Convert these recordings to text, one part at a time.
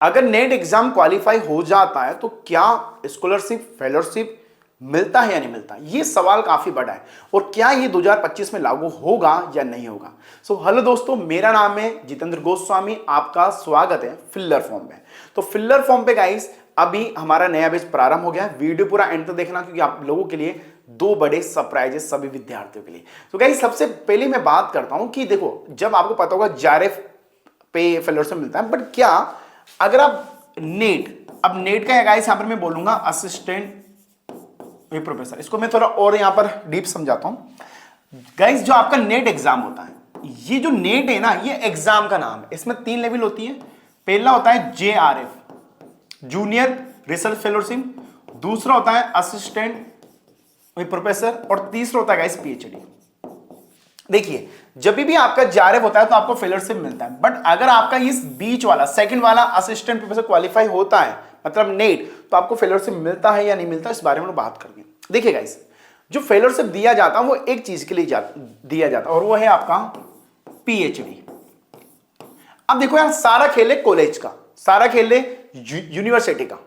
अगर net exam qualify हो जाता है तो क्या स्कॉलरशिप फेलोशिप मिलता है या नहीं मिलता, ये सवाल काफी बड़ा है। और क्या ये 2025 में लागू होगा या नहीं होगा। हेलो दोस्तों, मेरा नाम है जितेंद्र गोस्वामी, आपका स्वागत है फिल्लर फॉर्म में। तो फिल्लर फॉर्म पे गाइस अभी हमारा नया बैच प्रारंभ हो गया है। वीडियो पूरा एंड तक देखना क्योंकि आप लोगों के लिए दो बड़े सरप्राइजेस सभी विद्यार्थियों के लिए। तो गाइस सबसे पहले मैं बात करता हूं कि देखो, जब आपको पता होगा जेआरएफ पे फेलोशिप मिलता है, बट क्या अगर आप अब नेट का है गाइस, यहां पर मैं बोलूंगा असिस्टेंट प्रोफेसर, इसको मैं थोड़ा और यहां पर डीप समझाता हूं। गाइस जो आपका नेट एग्जाम होता है, ये जो नेट है ना, ये एग्जाम का नाम है। इसमें 3 लेवल होती है। पहला होता है जेआरएफ जूनियर रिसर्च फेलोशिप, दूसरा होता है असिस्टेंट प्रोफेसर, और तीसरा होता है गाइस पीएचडी। देखिए, जब भी आपका जेआरएफ होता है तो आपको फेलोशिप मिलता है, बट अगर आपका इस बीच वाला सेकंड वाला असिस्टेंट प्रोफेसर क्वालिफाई होता है, मतलब नेट, तो आपको फेलोशिप मिलता है या नहीं मिलता, इस बारे में बात करेंगे। देखिए गाइस, जो फेलोशिप दिया जाता है वो एक चीज के लिए दिया जाता है, और वो है आपका पीएचडी। अब देखो यार, सारा खेल है कॉलेज का, सारा खेल है यूनिवर्सिटी का।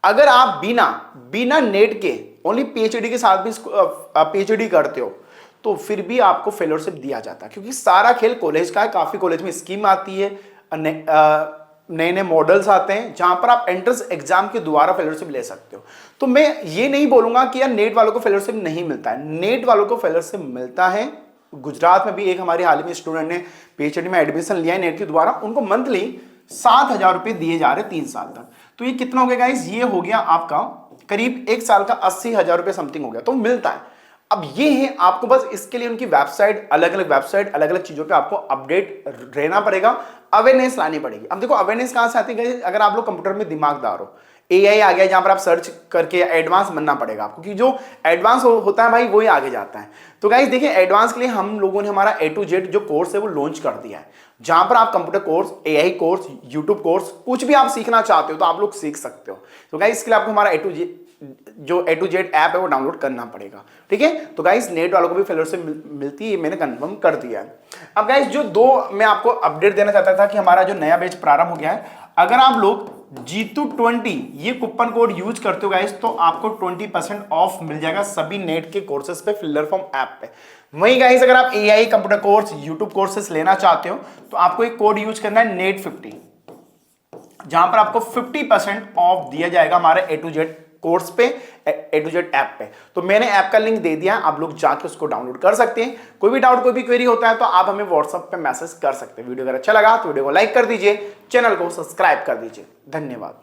अगर आप बिना नेट के ओनली पीएचडी के साथ भी पीएचडी करते हो तो फिर भी आपको फेलोशिप दिया जाता है, क्योंकि सारा खेल कॉलेज का है। काफी कॉलेज में स्कीम आती है, नए नए मॉडल्स आते हैं जहां पर आप एंट्रेंस एग्जाम के द्वारा फेलोशिप ले सकते हो। तो मैं ये नहीं बोलूंगा कि यार नेट वालों को फेलोशिप नहीं मिलता है, नेट वालों को फेलोशिप मिलता है। गुजरात में भी एक हमारी हाल ही में स्टूडेंट ने पीएचडी में एडमिशन लिया है नेट के द्वारा, उनको मंथली 7,000 रुपए दिए जा रहे 3 साल तक। तो ये कितना हो गया गाइस, ये हो गया आपका करीब 1 साल का 80,000 रुपए समथिंग हो गया, तो मिलता है। अब ये है, आपको बस इसके लिए उनकी वेबसाइट, अलग अलग वेबसाइट, अलग अलग चीजों पे आपको अपडेट रहना पड़ेगा, अवेयरनेस लानी पड़ेगी। अब देखो अवेयरनेस कहां से आती है, अगर आप लोग कंप्यूटर में दिमागदार हो, एआई आ गया जहां पर आप सर्च करके एडवांस बनना पड़ेगा आपको, क्योंकि जो एडवांस होता है भाई वही आगे जाता है। तो गाइस देखिए, एडवांस के लिए हम लोगों ने हमारा A to Z जो कोर्स है वो लॉन्च कर दिया है, जहां पर आप computer course, AI course, YouTube course, कुछ भी आप सीखना चाहते हो तो आप लोग सीख सकते हो। तो गाइस इसके लिए आपको हमारा A to Z ऐप है वो डाउनलोड करना पड़ेगा, ठीक है। तो गाइस नेट वालों को भी फेलोशिप मिलती है, मैंने कंफर्म कर दिया है। अब गाइस जो दो मैं आपको अपडेट देना चाहता था कि हमारा जो नया बैच प्रारंभ हो गया है, अगर आप लोग G220 ये कूपन कोड यूज करते हो गाइस, तो आपको 20% ऑफ मिल जाएगा सभी नेट के कोर्सेज पे फिल्लर फॉर्म ऐप पे। वहीं गाइस अगर आप AI computer course, YouTube courses लेना चाहते हो तो आपको एक कोड यूज करना है NET50, जहां पर आपको 50% ऑफ दिया जाएगा हमारे A to Z कोर्स पे, A to Z ऐप पे। तो मैंने ऐप का लिंक दे दिया, आप लोग जाके उसको डाउनलोड कर सकते हैं। कोई भी डाउट, कोई भी क्वेरी होता है तो आप हमें व्हाट्सएप पे मैसेज कर सकते हैं। वीडियो अगर अच्छा लगा तो वीडियो को लाइक कर दीजिए, चैनल को सब्सक्राइब कर दीजिए। धन्यवाद।